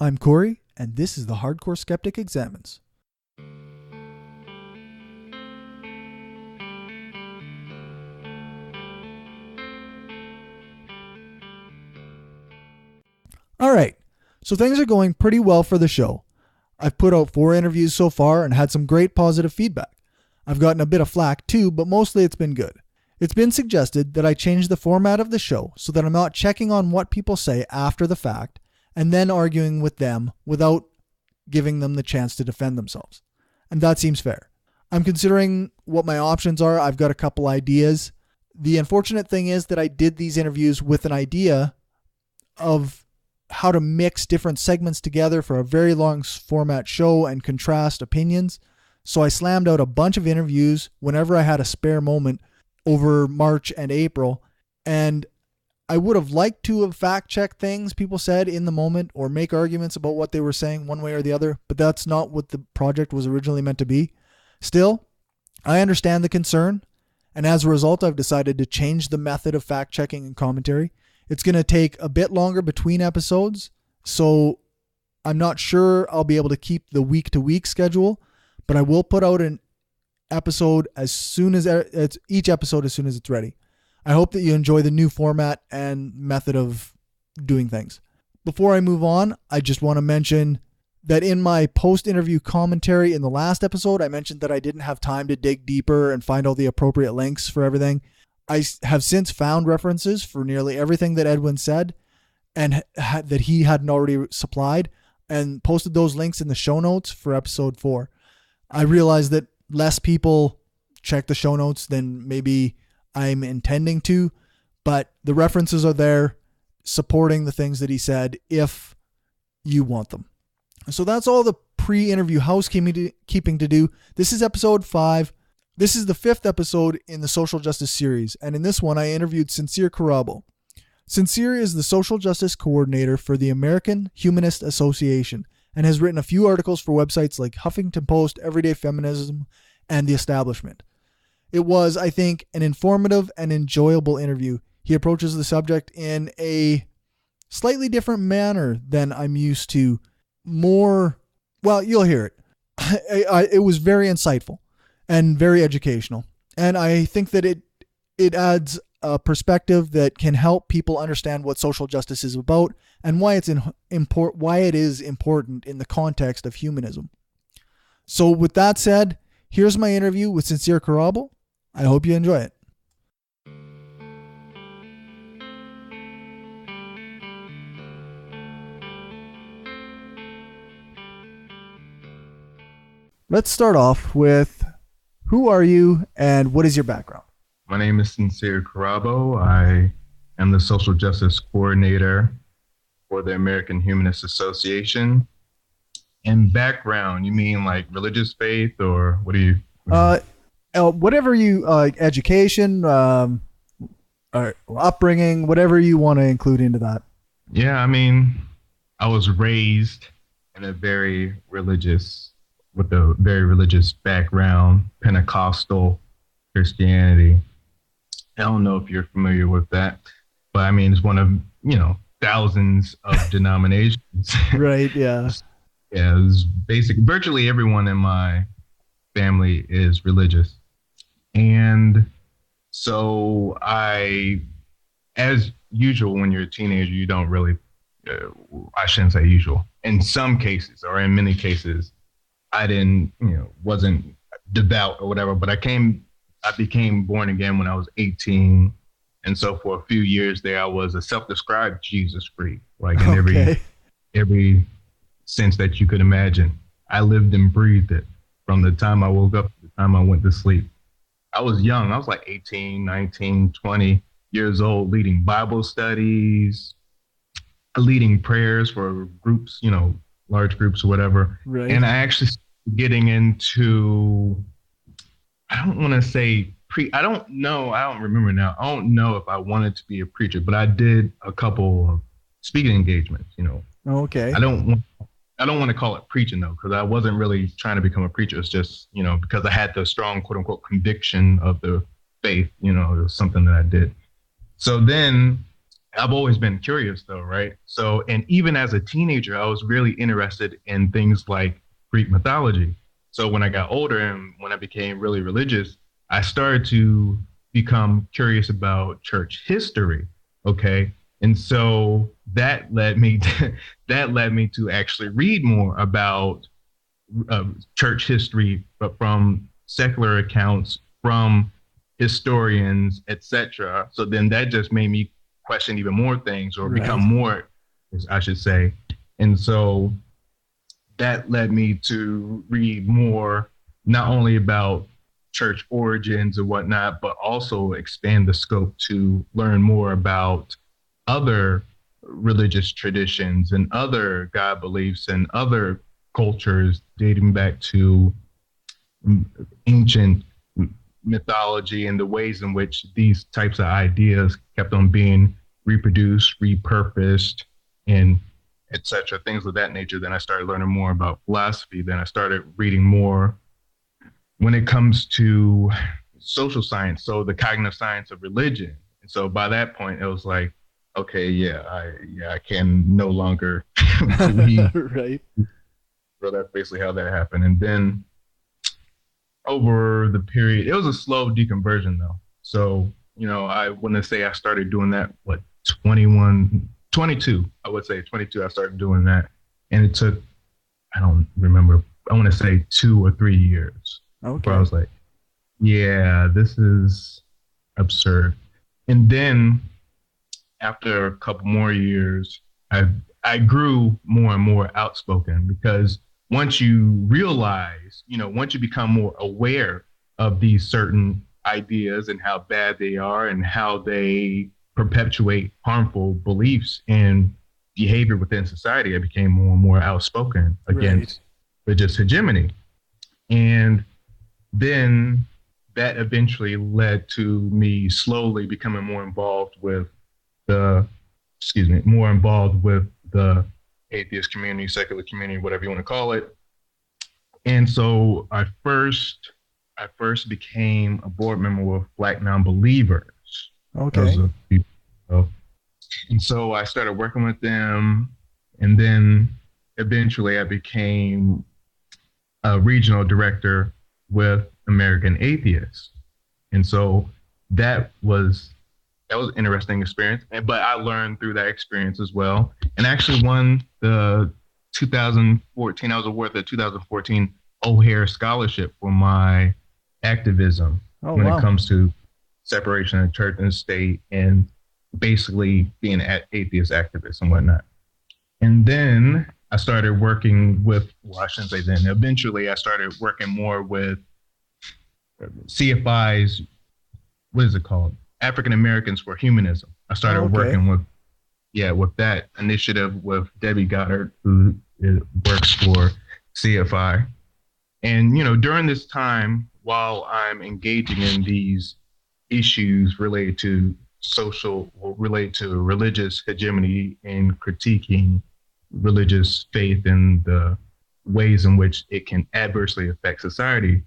I'm Corey, and this is the Hardcore Skeptic Examines. Alright, so things are going pretty well for the show. I've put out 4 interviews so far and had some great positive feedback. I've gotten a bit of flack too, but mostly it's been good. It's been suggested that I change the format of the show so that I'm not checking on what people say after the fact and then arguing with them without giving them the chance to defend themselves. And that seems fair. I'm considering what my options are. I've got a couple ideas. The unfortunate thing is that I did these interviews with an idea of how to mix different segments together for a very long format show and contrast opinions. So I slammed out a bunch of interviews whenever I had a spare moment over March and April. And I would have liked to have fact-checked things people said in the moment or make arguments about what they were saying one way or the other, but that's not what the project was originally meant to be. Still, I understand the concern, and as a result, I've decided to change the method of fact-checking and commentary. It's going to take a bit longer between episodes, so I'm not sure I'll be able to keep the week-to-week schedule, but I will put out an episode as soon as each episode as soon as it's ready. I hope that you enjoy the new format and method of doing things. Before I move on, I just want to mention that in my post-interview commentary in the last episode, I mentioned that I didn't have time to dig deeper and find all the appropriate links for everything. I have since found references for nearly everything that Edwin said and that he hadn't already supplied and posted those links in the show notes for episode 4. I realized that less people check the show notes than maybe I'm intending to, but the references are there supporting the things that he said if you want them. So that's all the pre-interview housekeeping to do. This is episode 5. This is the 5th episode in the social justice series, and in this one I interviewed Sincere Kirabo. Sincere is the social justice coordinator for the American Humanist Association and has written a few articles for websites like Huffington Post, Everyday Feminism, and The Establishment. It was, I think, an informative and enjoyable interview. He approaches the subject in a slightly different manner than I'm used to. You'll hear it. It was very insightful and very educational. And I think that it adds a perspective that can help people understand what social justice is about and why it is important in the context of humanism. So with that said, here's my interview with Sincere Kirabo. I hope you enjoy it. Let's start off with, who are you and what is your background? My name is Sincere Kirabo. I am the social justice coordinator for the American Humanist Association. And background, you mean like religious faith or what do you? Whatever you, education, or upbringing, whatever you want to include into that. Yeah, I mean, I was raised in with a very religious background, Pentecostal Christianity. I don't know if you're familiar with that, but I mean, it's one of, thousands of denominations. Right, yeah. Yeah, it was virtually everyone in my family is religious. And so as usual, when you're a teenager, you don't really, I shouldn't say usual. In some cases, or in many cases, I wasn't devout or whatever, but I became born again when I was 18. And so for a few years there, I was a self-described Jesus freak, like in every sense that you could imagine. I lived and breathed it from the time I woke up to the time I went to sleep. I was young. I was like 18, 19, 20 years old, leading Bible studies, leading prayers for groups, large groups or whatever. Right. And I actually started getting into, I don't want to say I don't remember now. I don't know if I wanted to be a preacher, but I did a couple of speaking engagements, Okay. I don't want to call it preaching though, because I wasn't really trying to become a preacher. It's just, because I had the strong quote unquote conviction of the faith, it was something that I did. So then I've always been curious though, right? So, and even as a teenager, I was really interested in things like Greek mythology. So when I got older and when I became really religious, I started to become curious about church history. Okay. And so that led me to, that led me to actually read more about church history, but from secular accounts, from historians, etc. So then that just made me question even more things, or become Right. more, I should say. And so that led me to read more, not only about church origins and whatnot, but also expand the scope to learn more about other religious traditions and other God beliefs and other cultures dating back to ancient mythology, and the ways in which these types of ideas kept on being reproduced, repurposed, and etc. Things of that nature. Then I started learning more about philosophy. Then I started reading more when it comes to social science, so the cognitive science of religion. And so by that point, it was like, okay, I can no longer believe. Right. So that's basically how that happened. And then over the period, it was a slow deconversion though. So, I wouldn't say I started doing that, 21, 22, I would say 22, I started doing that. And it took, I don't remember, I want to say 2 or 3 years before I Okay. was like, yeah, this is absurd. And then after a couple more years, I grew more and more outspoken, because once you realize, once you become more aware of these certain ideas and how bad they are and how they perpetuate harmful beliefs and behavior within society, I became more and more outspoken Right. against religious hegemony. And then that eventually led to me slowly becoming more involved with the, more involved with the atheist community, secular community, whatever you want to call it. And so I first became a board member with Black Nonbelievers. That was Okay. a few, and so I started working with them, and then eventually I became a regional director with American Atheists. And so that was that was an interesting experience. But I learned through that experience as well, and actually won the 2014. I was awarded the 2014 O'Hare Scholarship for my activism Oh, when it wow. comes to separation of church and state, and basically being an atheist activist and whatnot. And then I started working with, well, I shouldn't say then, eventually I started working more with CFI's, what is it called? African Americans for Humanism. I Oh, started okay. working with that initiative with Debbie Goddard, who works for CFI. And, during this time, while I'm engaging in these issues related to religious hegemony and critiquing religious faith and the ways in which it can adversely affect society,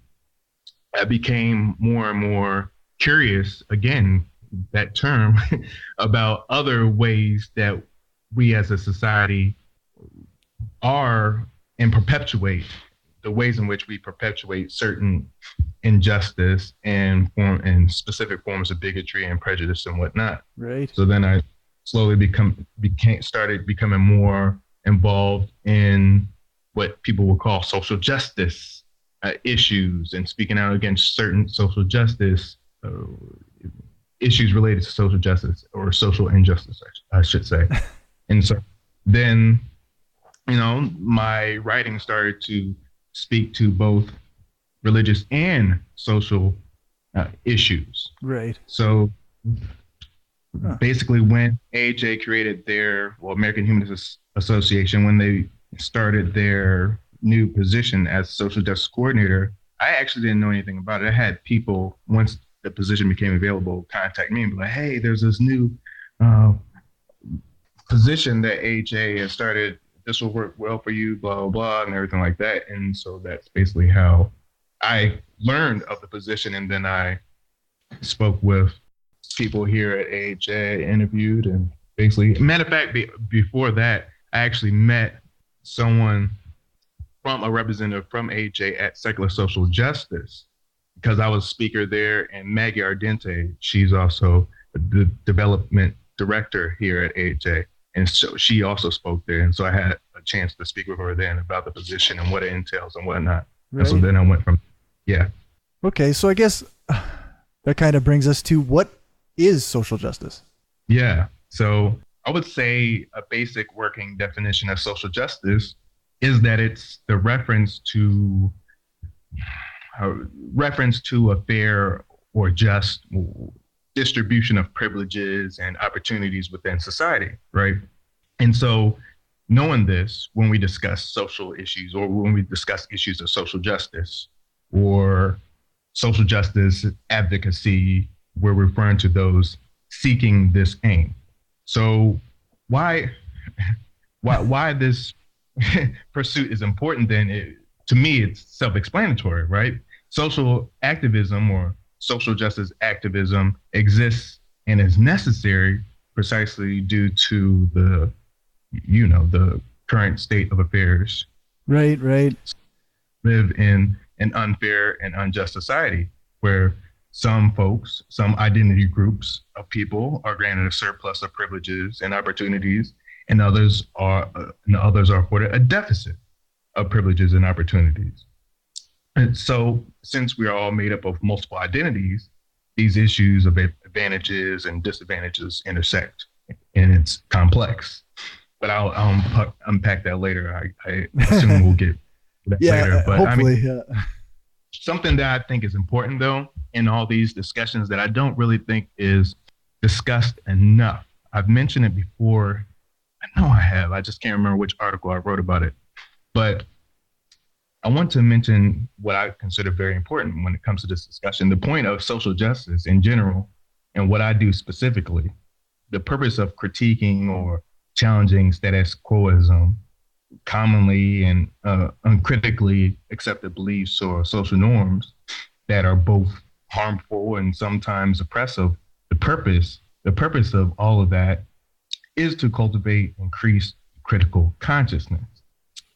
I became more and more curious, again, that term, about other ways that we as a society are and perpetuate the ways in which we perpetuate certain injustice and specific forms of bigotry and prejudice and whatnot. Right. So then I slowly started becoming more involved in what people will call social justice issues, and speaking out against certain social justice issues related to social justice or social injustice, I should say. And so then, my writing started to speak to both religious and social issues. Right. So Huh. basically, when AHA created American Humanist Association, when they started their new position as social justice coordinator, I actually didn't know anything about it. I had people, once the position became available, contact me and be like, "Hey, there's this new uh, position that AHA has started. This will work well for you, blah, blah, blah," and everything like that. And so that's basically how I learned of the position. And then I spoke with people here at AHA, interviewed, and basically. Matter of fact, before that, I actually met someone from a representative from AHA at Secular Social Justice because I was speaker there, and Maggie Ardente, she's also the development director here at AHA. And so she also spoke there. And so I had a chance to speak with her then about the position and what it entails and whatnot. Right. And so then I went from, yeah. Okay, so I guess that kind of brings us to what is social justice? Yeah, so I would say a basic working definition of social justice is that it's the reference to a fair or just distribution of privileges and opportunities within society, right? And so knowing this, when we discuss social issues or when we discuss issues of social justice or social justice advocacy, we're referring to those seeking this aim. So why this pursuit is important then, to me, it's self-explanatory, right? Social activism or social justice activism exists and is necessary precisely due to the current state of affairs. Right. Live in an unfair and unjust society where some folks, some identity groups of people are granted a surplus of privileges and opportunities, and others are afforded a deficit of privileges and opportunities. And so, since we are all made up of multiple identities, these issues of advantages and disadvantages intersect, and it's complex. But I'll unpack that later. I assume we'll get that later. But hopefully, something that I think is important, though, in all these discussions that I don't really think is discussed enough. I've mentioned it before. I know I have. I just can't remember which article I wrote about it. But I want to mention what I consider very important when it comes to this discussion. The point of social justice in general, and what I do specifically, the purpose of critiquing or challenging status quoism, commonly and uncritically accepted beliefs or social norms that are both harmful and sometimes oppressive. The purpose of all of that is to cultivate increased critical consciousness.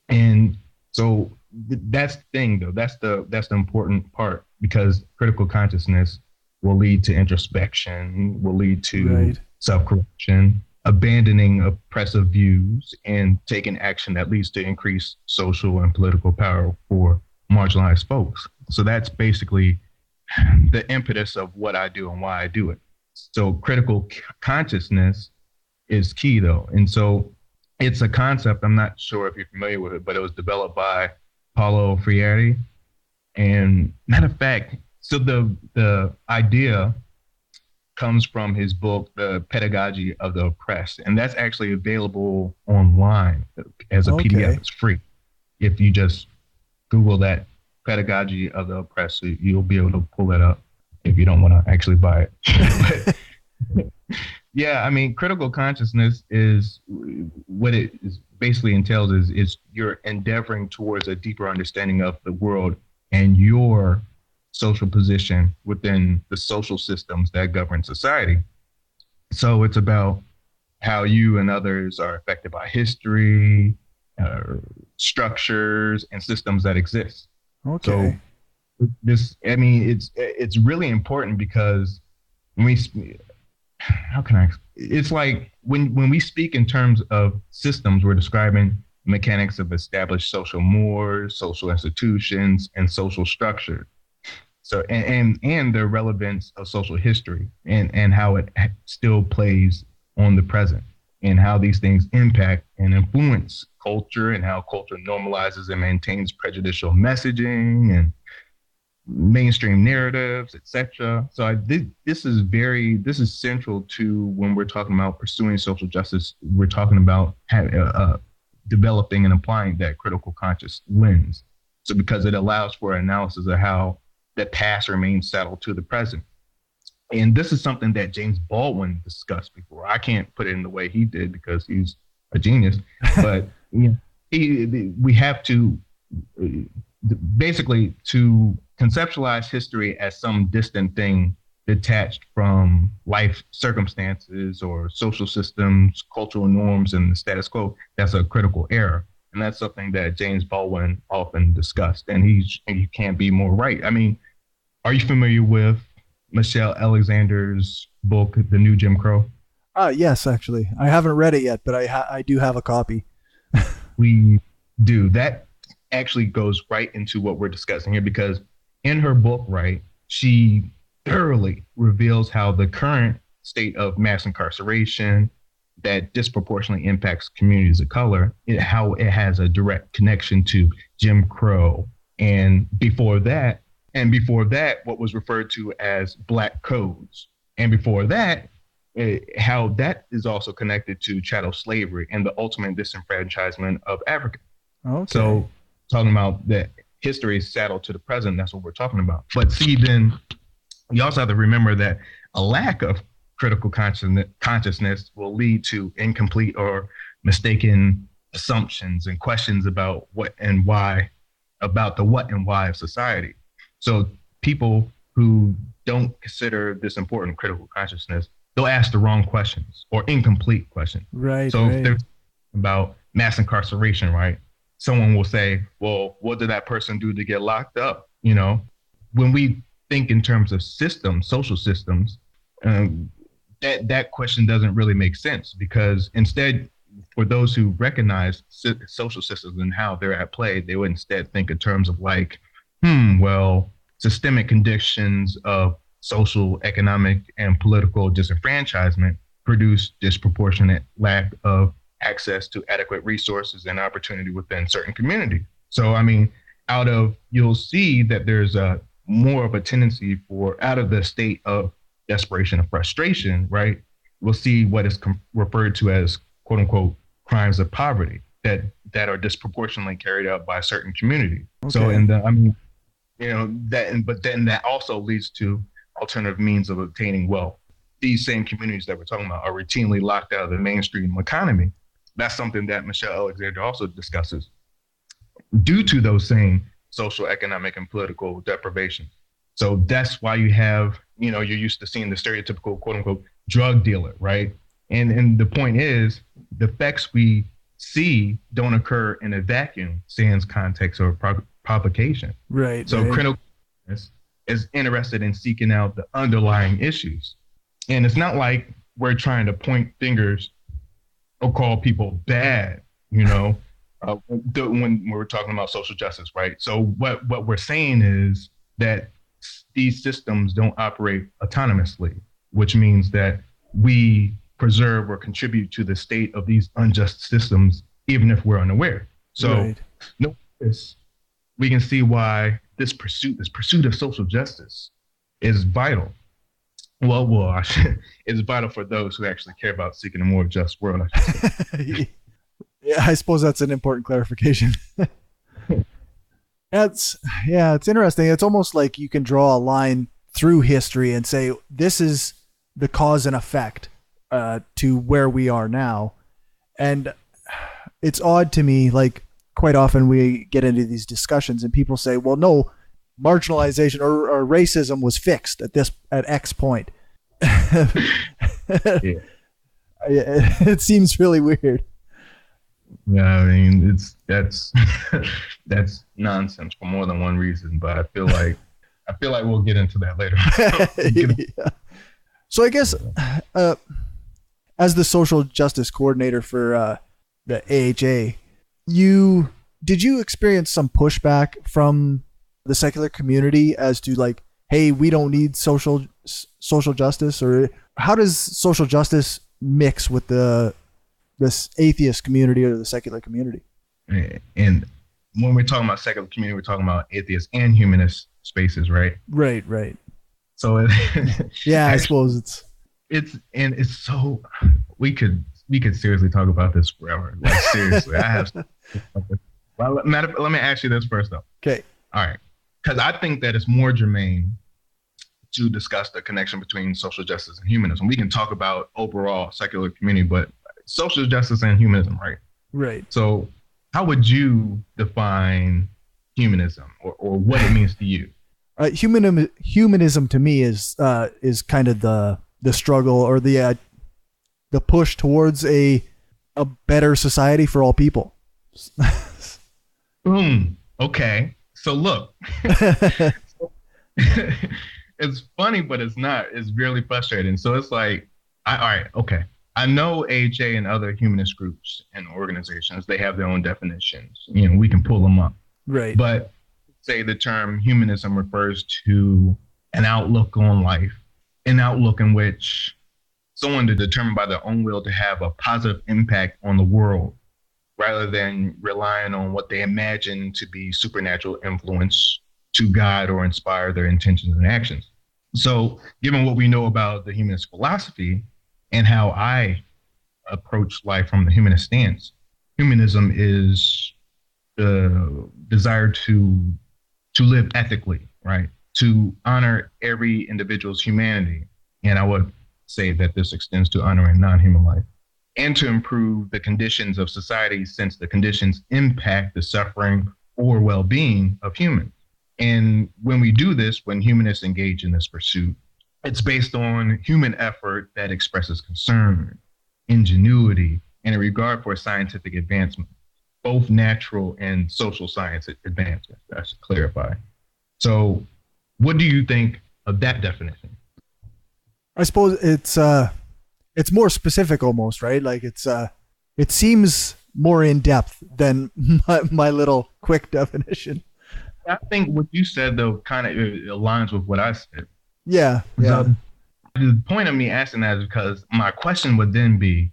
And so that's the thing, though. That's the important part, because critical consciousness will lead to introspection, will lead to self-correction, abandoning oppressive views, and taking action that leads to increased social and political power for marginalized folks. So that's basically the impetus of what I do and why I do it. So critical consciousness is key, though. And so it's a concept, I'm not sure if you're familiar with it, but it was developed by Paulo Freire. And matter of fact, so the idea comes from his book, The Pedagogy of the Oppressed. And that's actually available online as a PDF. It's free. If you just Google that, Pedagogy of the Oppressed, you'll be able to pull that up if you don't want to actually buy it. But, yeah, I mean, critical consciousness is what it is basically entails is you're endeavoring towards a deeper understanding of the world and your social position within the social systems that govern society. So it's about how you and others are affected by history, structures, and systems that exist. Okay. So it's really important because when it's like when we speak in terms of systems, we're describing mechanics of established social mores, social institutions, and social structure. So, and the relevance of social history and how it still plays on the present, and how these things impact and influence culture, and how culture normalizes and maintains prejudicial messaging and mainstream narratives, etc. So this is central to when we're talking about pursuing social justice. We're talking about developing and applying that critical conscious lens. So because it allows for analysis of how the past remains settled to the present. And this is something that James Baldwin discussed before. I can't put it in the way he did because he's a genius, but we have to basically to conceptualize history as some distant thing detached from life circumstances or social systems, cultural norms, and the status quo, that's a critical error. And that's something that James Baldwin often discussed. And he can't be more right. I mean, are you familiar with Michelle Alexander's book, The New Jim Crow? Yes, actually. I haven't read it yet, but I do have a copy. We do. That actually goes right into what we're discussing here because in her book, right, she thoroughly reveals how the current state of mass incarceration that disproportionately impacts communities of color, how it has a direct connection to Jim Crow. And before that, what was referred to as Black codes. And before that, how that is also connected to chattel slavery and the ultimate disenfranchisement of Africans. Okay. So talking about that history is saddled to the present, that's what we're talking about. But see, then you also have to remember that a lack of critical consciousness will lead to incomplete or mistaken assumptions and questions about what and why, about the what and why of society. So people who don't consider this important critical consciousness, they'll ask the wrong questions or incomplete questions. Right. So right. if they're about mass incarceration, right? Someone will say, well, what did that person do to get locked up? You know, when we think in terms of systems, social systems, that question doesn't really make sense because instead, for those who recognize social systems and how they're at play, they would instead think in terms of like, well, systemic conditions of social, economic, and political disenfranchisement produce disproportionate lack of access to adequate resources and opportunity within certain communities. So, I mean, you'll see that there's more of a tendency for out of the state of desperation and frustration, right? We'll see what is referred to as quote unquote crimes of poverty that are disproportionately carried out by certain communities. Okay. So, but then that also leads to alternative means of obtaining wealth. These same communities that we're talking about are routinely locked out of the mainstream economy. That's something that Michelle Alexander also discusses. Due to those same social, economic, and political deprivations. So that's why you have, you're used to seeing the stereotypical quote unquote drug dealer, right? And the point is, the effects we see don't occur in a vacuum, sans context or provocation. Right. So critical is interested in seeking out the underlying issues. And it's not like we're trying to point fingers or call people bad, when we're talking about social justice, right? So what we're saying is that these systems don't operate autonomously, which means that we preserve or contribute to the state of these unjust systems, even if we're unaware. So notice we can see why this pursuit of social justice is vital. Well, it's vital for those who actually care about seeking a more just world. Yeah, I suppose that's an important clarification. It's interesting. It's almost like you can draw a line through history and say, this is the cause and effect to where we are now. And it's odd to me, like quite often we get into these discussions and people say, well, no, marginalization or racism was fixed at X point. It seems really weird. Yeah, I mean, that's nonsense for more than one reason, but I feel like we'll get into that later. Yeah. So I guess as the social justice coordinator for the AHA, did you experience some pushback from the secular community as to like, hey, we don't need social justice, or how does social justice mix with this atheist community or the secular community? And when we're talking about secular community, we're talking about atheist and humanist spaces, right? Right. So yeah, I suppose it's so we could seriously talk about this forever. Like seriously, I have. Well, let me ask you this first though. Okay. All right. Because I think that it's more germane to discuss the connection between social justice and humanism. We can talk about overall secular community, but social justice and humanism, right? Right. So how would you define humanism or what it means to you? Humanism to me is kind of the struggle or the push towards a better society for all people. Boom. Okay. So look, it's funny, but it's not. It's really frustrating. So it's like, all right, okay. I know AHA and other humanist groups and organizations, they have their own definitions. We can pull them up. Right. But say the term humanism refers to an outlook on life, an outlook in which someone to determine by their own will to have a positive impact on the world, rather than relying on what they imagine to be supernatural influence to guide or inspire their intentions and actions. So given what we know about the humanist philosophy and how I approach life from the humanist stance, humanism is the desire to live ethically, right? To honor every individual's humanity. And I would say that this extends to honoring non-human life, and to improve the conditions of society, since the conditions impact the suffering or well-being of humans. And when we do this, when humanists engage in this pursuit, it's based on human effort that expresses concern, ingenuity, and a regard for scientific advancement, both natural and social science advancement. I should clarify. So what do you think of that definition? I suppose it's more specific almost, right? Like it seems more in depth than my little quick definition. I think what you said, though, kind of aligns with what I said. Yeah. So the point of me asking that is because my question would then be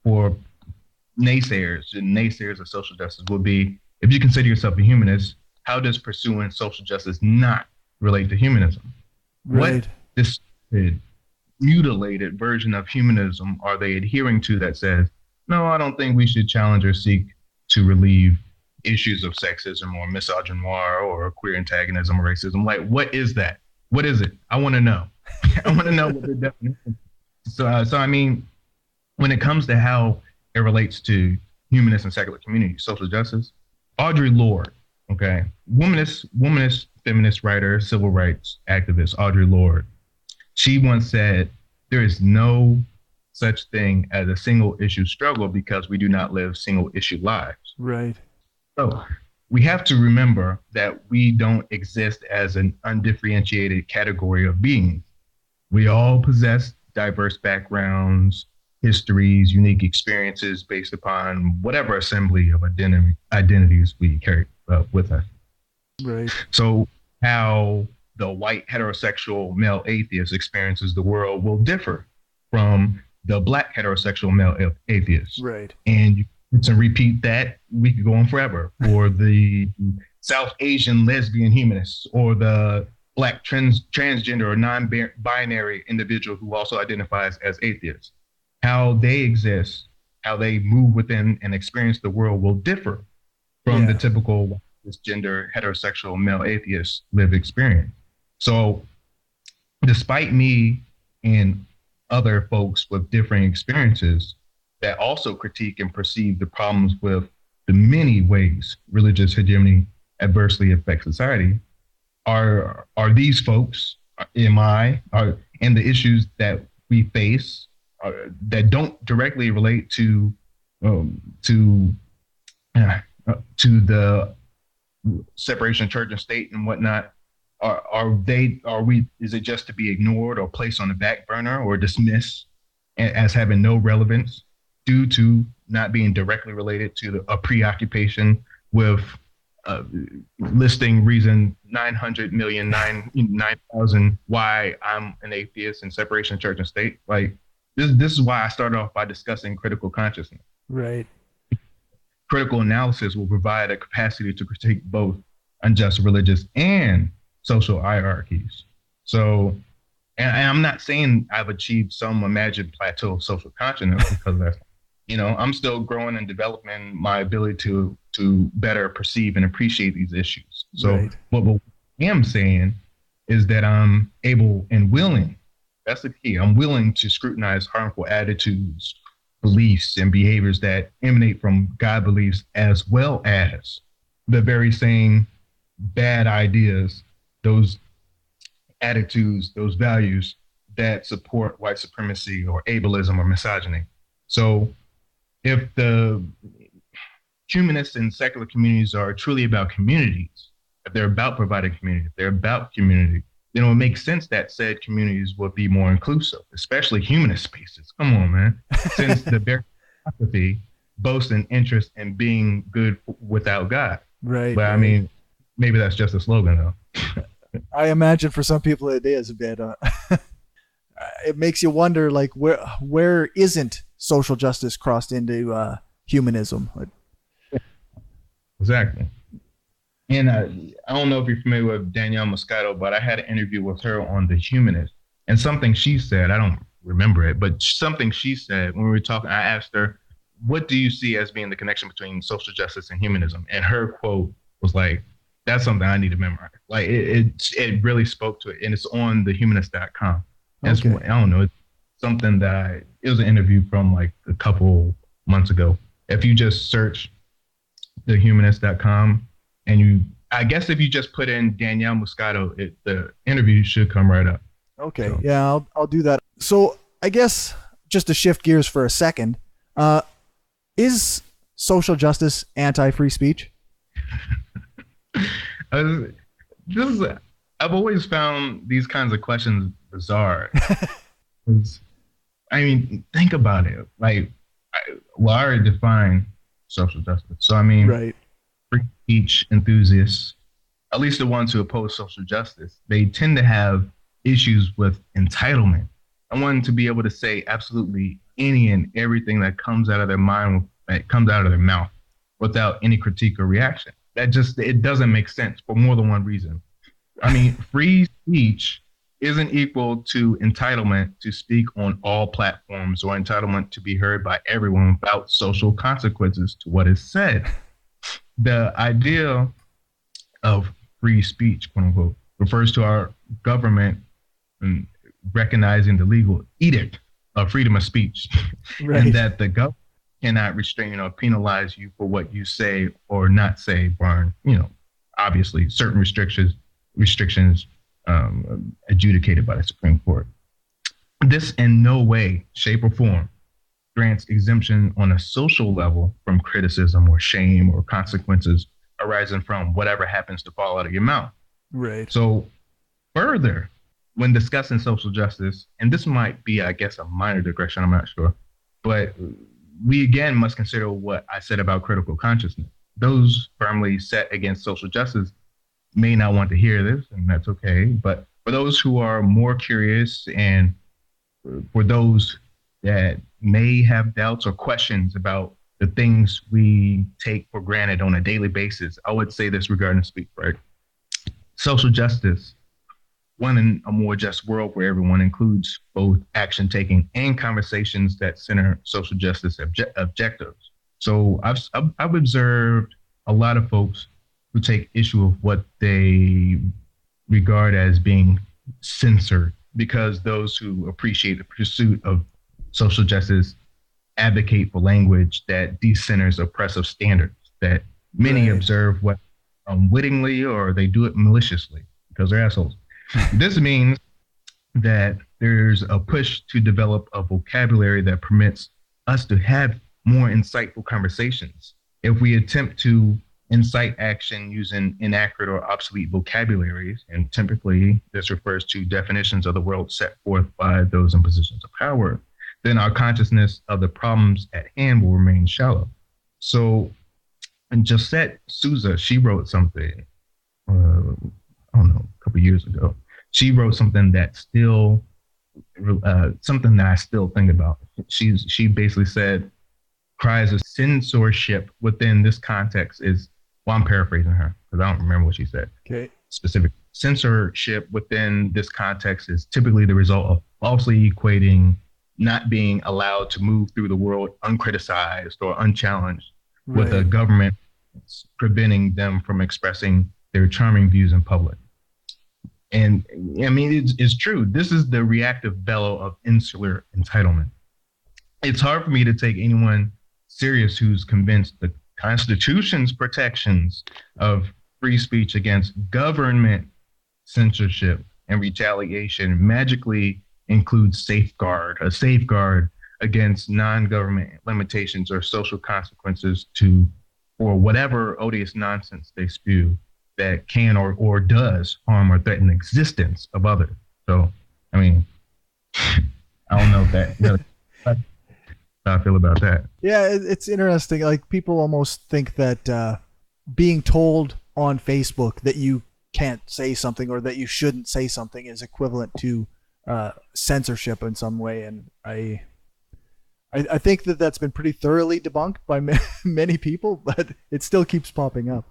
for naysayers of social justice would be, if you consider yourself a humanist, how does pursuing social justice not relate to humanism? Right. What distorted, mutilated version of humanism are they adhering to that says, no, I don't think we should challenge or seek to relieve issues of sexism or misogyny or queer antagonism or racism? Like, what is that? What is it? I want to know. I want to know what the definition is. So I mean, when it comes to how it relates to humanist and secular communities, social justice, Audre Lorde, okay, womanist, feminist writer, civil rights activist, Audre Lorde, she once said, there is no such thing as a single issue struggle because we do not live single issue lives. Right. So we have to remember that we don't exist as an undifferentiated category of beings. We all possess diverse backgrounds, histories, unique experiences based upon whatever assembly of identities we carry with us. Right. So how the white heterosexual male atheist experiences the world will differ from the black heterosexual male atheist. Right. And to repeat that, we could go on forever. Or the South Asian lesbian humanists, or the black transgender or non-binary individual who also identifies as atheist. How they exist, how they move within and experience the world will differ from the typical cisgender heterosexual male atheist lived experience. So despite me and other folks with differing experiences that also critique and perceive the problems with the many ways religious hegemony adversely affects society, are these folks, and the issues that we face that don't directly relate to the separation of church and state and whatnot, is it just to be ignored or placed on the back burner or dismissed as having no relevance due to not being directly related to a preoccupation with listing reason 900,000,009,000 why I'm an atheist and separation of church and state? Like this is why I started off by discussing critical consciousness. Right. Critical analysis will provide a capacity to critique both unjust religious and social hierarchies. So, and I'm not saying I've achieved some imagined plateau of social consciousness, because that's, I'm still growing and developing my ability to better perceive and appreciate these issues. So what I am saying is that I'm able and willing, that's the key, I'm willing to scrutinize harmful attitudes, beliefs, and behaviors that emanate from God beliefs, as well as the very same bad ideas those attitudes, those values that support white supremacy or ableism or misogyny. So if the humanist and secular communities are truly about communities, if they're about providing community, if they're about community, then it would make sense that said communities would be more inclusive, especially humanist spaces. Come on, man. Since the very philosophy boasts an interest in being good without God. Right. But right. I mean, maybe that's just a slogan, though. I imagine for some people it is a bit. It makes you wonder, like, where isn't social justice crossed into humanism? Exactly. And I don't know if you're familiar with Danielle Moscato, but I had an interview with her on The Humanist. And something she said, I don't remember it, but something she said when we were talking, I asked her, what do you see as being the connection between social justice and humanism? And her quote was like, that's something I need to memorize. Like it really spoke to it. And it's on thehumanist.com. Okay. I don't know. It's something that it was an interview from like a couple months ago. If you just search thehumanist.com, and I guess if you just put in Danielle Moscato, the interview should come right up. Okay. So. Yeah, I'll do that. So I guess just to shift gears for a second, is social justice anti-free speech? I've always found these kinds of questions bizarre. I mean, think about it. Like, I already define social justice. So, I mean, right. Free speech enthusiasts, at least the ones who oppose social justice, they tend to have issues with entitlement. I want to be able to say absolutely any and everything that comes out of their mind, that comes out of their mouth, without any critique or reaction. It doesn't make sense for more than one reason. I mean, free speech isn't equal to entitlement to speak on all platforms or entitlement to be heard by everyone without social consequences to what is said. The idea of free speech, quote unquote, refers to our government recognizing the legal edict of freedom of speech, right. And that the government cannot restrain or penalize you for what you say or not say, barring, obviously certain restrictions adjudicated by the Supreme Court. This in no way, shape, or form grants exemption on a social level from criticism or shame or consequences arising from whatever happens to fall out of your mouth. Right. So further, when discussing social justice, and this might be, I guess, a minor digression, I'm not sure, but we again must consider what I said about critical consciousness. Those firmly set against social justice may not want to hear this, and that's okay. But for those who are more curious, and for those that may have doubts or questions about the things we take for granted on a daily basis, I would say this regarding speech, right? Social justice, one in a more just world where everyone includes both action taking and conversations that center social justice objectives. So I've observed a lot of folks who take issue with what they regard as being censored, because those who appreciate the pursuit of social justice advocate for language that decenters oppressive standards that many observe what unwittingly or they do it maliciously because they're assholes. This means that there's a push to develop a vocabulary that permits us to have more insightful conversations. If we attempt to incite action using inaccurate or obsolete vocabularies, and typically this refers to definitions of the world set forth by those in positions of power, then our consciousness of the problems at hand will remain shallow. So, and Josette Souza, she wrote something, I don't know, a couple years ago. She wrote something that still, something that I still think about. She basically said, cries of censorship within this context is, well, I'm paraphrasing her because I don't remember what she said. Okay. Specific censorship within this context is typically the result of falsely equating not being allowed to move through the world uncriticized or unchallenged with a government preventing them from expressing their charming views in public. And I mean, it's true. This is the reactive bellow of insular entitlement. It's hard for me to take anyone serious who's convinced the Constitution's protections of free speech against government censorship and retaliation magically includes a safeguard against non-government limitations or social consequences or whatever odious nonsense they spew that can or does harm or threaten the existence of others. So, I mean, I don't know if that really, how I feel about that. Yeah, it's interesting. Like, people almost think that being told on Facebook that you can't say something or that you shouldn't say something is equivalent to censorship in some way. And I think that that's been pretty thoroughly debunked by many people, but it still keeps popping up.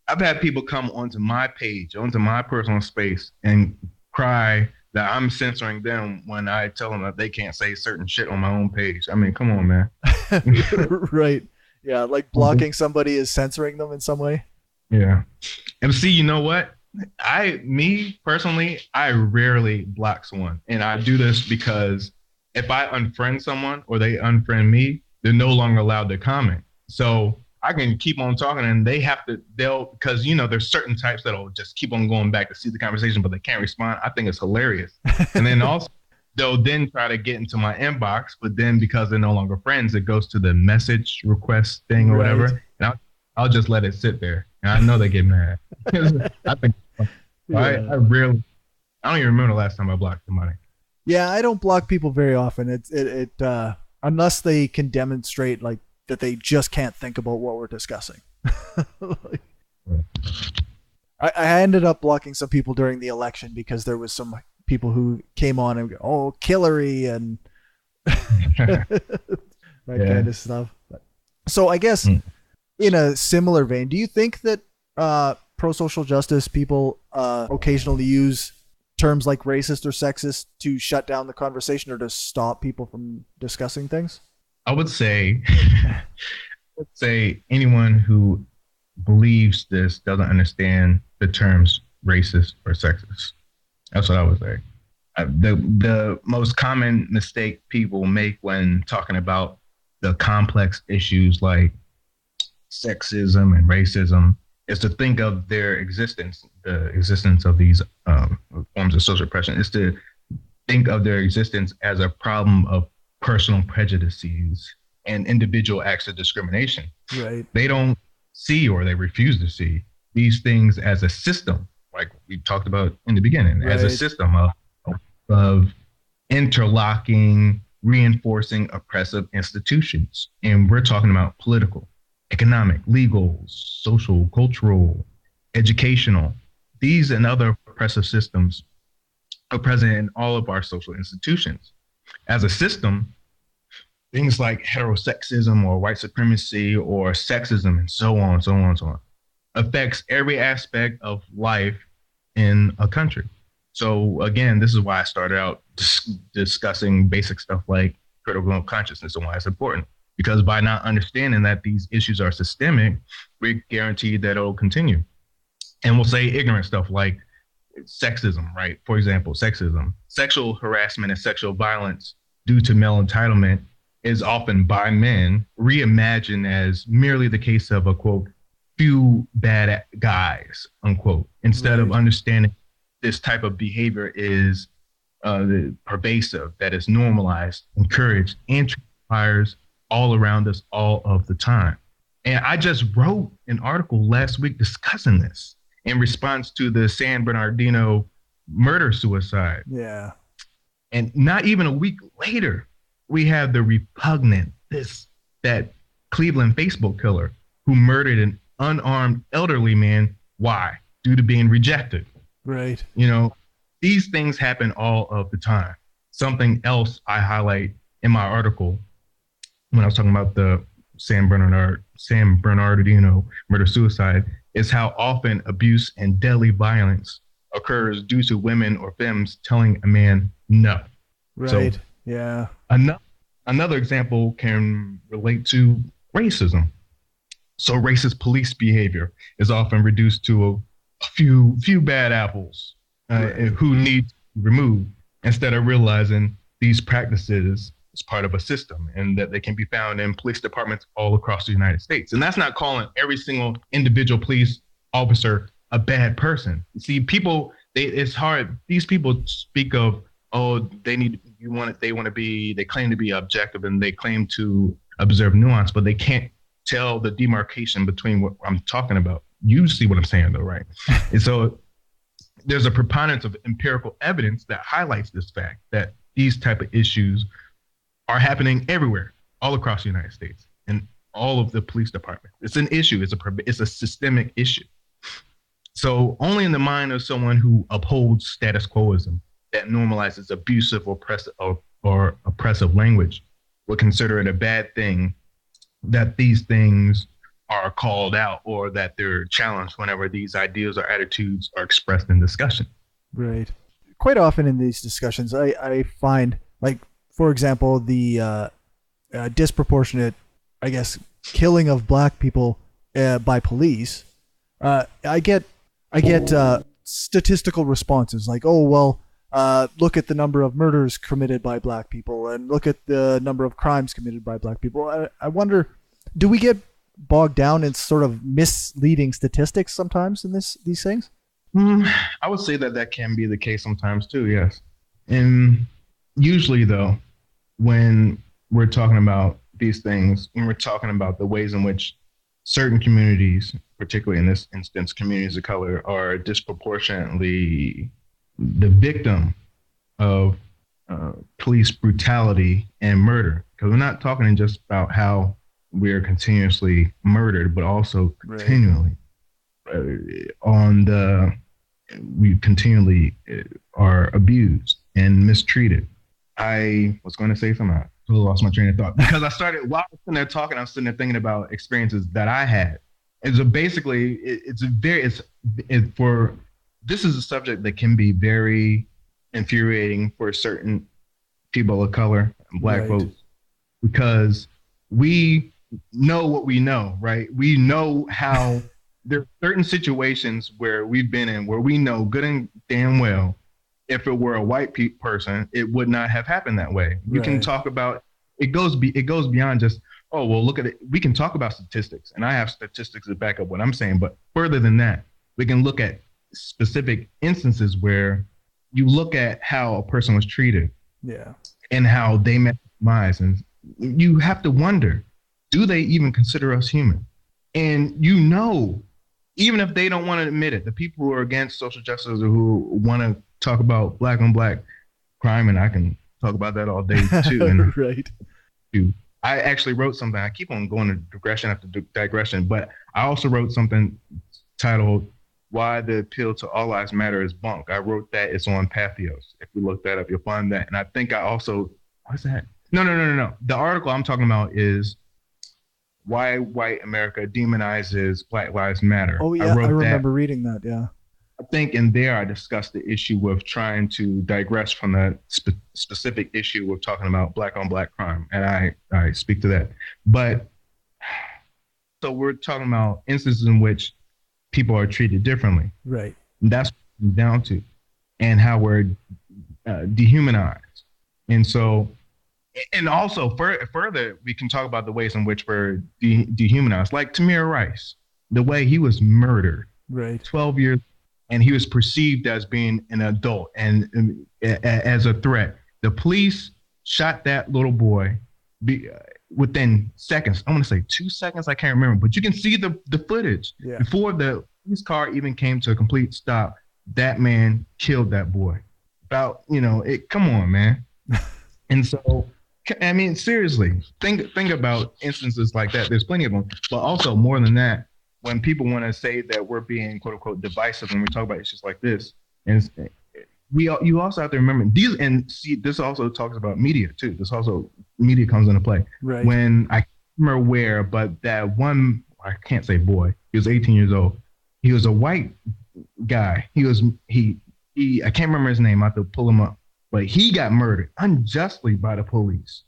I've had people come onto my page, onto my personal space, and cry that I'm censoring them when I tell them that they can't say certain shit on my own page. I mean, come on, man. Right. Yeah, like blocking somebody is censoring them in some way. Yeah. And see, you know what? Me personally, I rarely block someone. And I do this because if I unfriend someone or they unfriend me, they're no longer allowed to comment. So I can keep on talking and because, there's certain types that'll just keep on going back to see the conversation, but they can't respond. I think it's hilarious. And then also they'll then try to get into my inbox, but then because they're no longer friends, it goes to the message request thing or whatever. And I'll just let it sit there. And I know they get mad. I think I don't even remember the last time I blocked somebody. Yeah, I don't block people very often. It unless they can demonstrate like that they just can't think about what we're discussing. I ended up blocking some people during the election because there was some people who came on and go, "Oh, Hillary," and that kind of stuff. So I guess in a similar vein, do you think that pro-social justice people occasionally use terms like racist or sexist to shut down the conversation or to stop people from discussing things? I would say anyone who believes this doesn't understand the terms racist or sexist. That's what I would say. The most common mistake people make when talking about the complex issues like sexism and racism is to think of their existence, the existence of these forms of social oppression, is to think of their existence as a problem of personal prejudices and individual acts of discrimination. Right. They don't see, or they refuse to see, these things as a system, like we talked about in the beginning, as a system of interlocking, reinforcing oppressive institutions. And we're talking about political, economic, legal, social, cultural, educational. These and other oppressive systems are present in all of our social institutions. As a system, things like heterosexism or white supremacy or sexism and so on, affects every aspect of life in a country. So again, this is why I started out discussing basic stuff like critical consciousness and why it's important. Because by not understanding that these issues are systemic, we're guaranteed that it'll continue. And we'll say ignorant stuff like sexism, right? For example, sexism, sexual harassment and sexual violence due to male entitlement is often by men reimagined as merely the case of a, quote, few bad guys, unquote, instead of understanding this type of behavior is pervasive, that is normalized, encouraged, and transpires all around us all of the time. And I just wrote an article last week discussing this in response to the San Bernardino murder-suicide. Yeah. And not even a week later, we have the repugnant, that Cleveland Facebook killer who murdered an unarmed elderly man. Why? Due to being rejected. Right. These things happen all of the time. Something else I highlight in my article when I was talking about the San Bernardino murder-suicide is how often abuse and deadly violence occurs due to women or femmes telling a man no. Right. So, yeah. Another example can relate to racism. So racist police behavior is often reduced to a few bad apples who need to be removed, instead of realizing these practices is part of a system and that they can be found in police departments all across the United States. And that's not calling every single individual police officer a bad person. See, people it's hard. These people speak of, oh, they claim to be objective and they claim to observe nuance, but they can't tell the demarcation between what I'm talking about. You see what I'm saying though, right? And so there's a preponderance of empirical evidence that highlights this fact that these type of issues are happening everywhere, all across the United States and all of the police departments. It's an issue. It's a systemic issue. So only in the mind of someone who upholds status quoism that normalizes abusive or oppressive language would consider it a bad thing that these things are called out or that they're challenged whenever these ideas or attitudes are expressed in discussion. Right. Quite often in these discussions, I find, like, for example, the disproportionate, I guess, killing of black people by police. I get statistical responses like, oh, well, look at the number of murders committed by black people and look at the number of crimes committed by black people. I wonder, do we get bogged down in sort of misleading statistics sometimes in these things? I would say that can be the case sometimes too, yes. And usually, though, when we're talking about these things, when we're talking about the ways in which certain communities, particularly in this instance, communities of color, are disproportionately the victim of police brutality and murder. Because we're not talking just about how we're continuously murdered, but also continually we continually are abused and mistreated. I was going to say something. I totally lost my train of thought because while I was sitting there talking, I was sitting there thinking about experiences that I had. And so basically, this is a subject that can be very infuriating for certain people of color and black folks because we know what we know, right? We know how there are certain situations where we've been in where we know good and damn well if it were a white person, it would not have happened that way. You can talk about it goes beyond just, oh, well, look at it. We can talk about statistics, and I have statistics to back up what I'm saying. But further than that, we can look at specific instances where you look at how a person was treated, and how they met demise, and you have to wonder, do they even consider us human? And even if they don't want to admit it, the people who are against social justice or who want to talk about black on black crime, and I can talk about that all day too. And I actually wrote something. I keep on going to digression after digression, but I also wrote something titled "Why the Appeal to All Lives Matter is Bunk." I wrote that. It's on Pathos. If you look that up, you'll find that. And I think I also, what's that? No. The article I'm talking about is Why White America Demonizes Black Lives Matter. Oh yeah, I remember reading that. Yeah. I think in there I discussed the issue with trying to digress from the specific issue of talking about black on black crime, and I speak to that. But so we're talking about instances in which people are treated differently. Right. And that's what it comes down to, and how we're dehumanized. And so, and also further, we can talk about the ways in which we're dehumanized, like Tamir Rice, the way he was murdered, 12 years. And he was perceived as being an adult and as a threat. The police shot that little boy within seconds. I want to say 2 seconds. I can't remember, but you can see the footage. Yeah. Before the police car even came to a complete stop, that man killed that boy. Come on, man. And so, I mean, seriously, think about instances like that. There's plenty of them, but also more than that, when people want to say that we're being quote unquote divisive when we talk about issues like this, and you also have to remember these, and see, this also talks about media too. Media comes into play. Right. When I can't remember where, but that one, I can't say boy, he was 18 years old. He was a white guy. He I can't remember his name. I have to pull him up, but he got murdered unjustly by the police,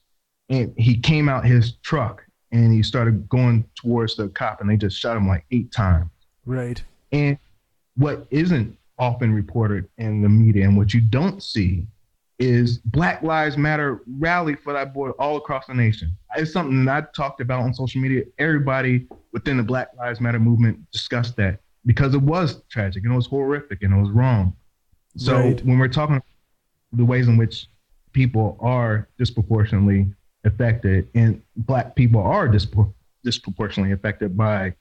and he came out his truck. And he started going towards the cop, and they just shot him like 8 times. Right. And what isn't often reported in the media and what you don't see is Black Lives Matter rally for that boy all across the nation. It's something that I talked about on social media. Everybody within the Black Lives Matter movement discussed that because it was tragic and it was horrific and it was wrong. So Right. when we're talking the ways in which people are disproportionately affected, and Black people are disproportionately affected by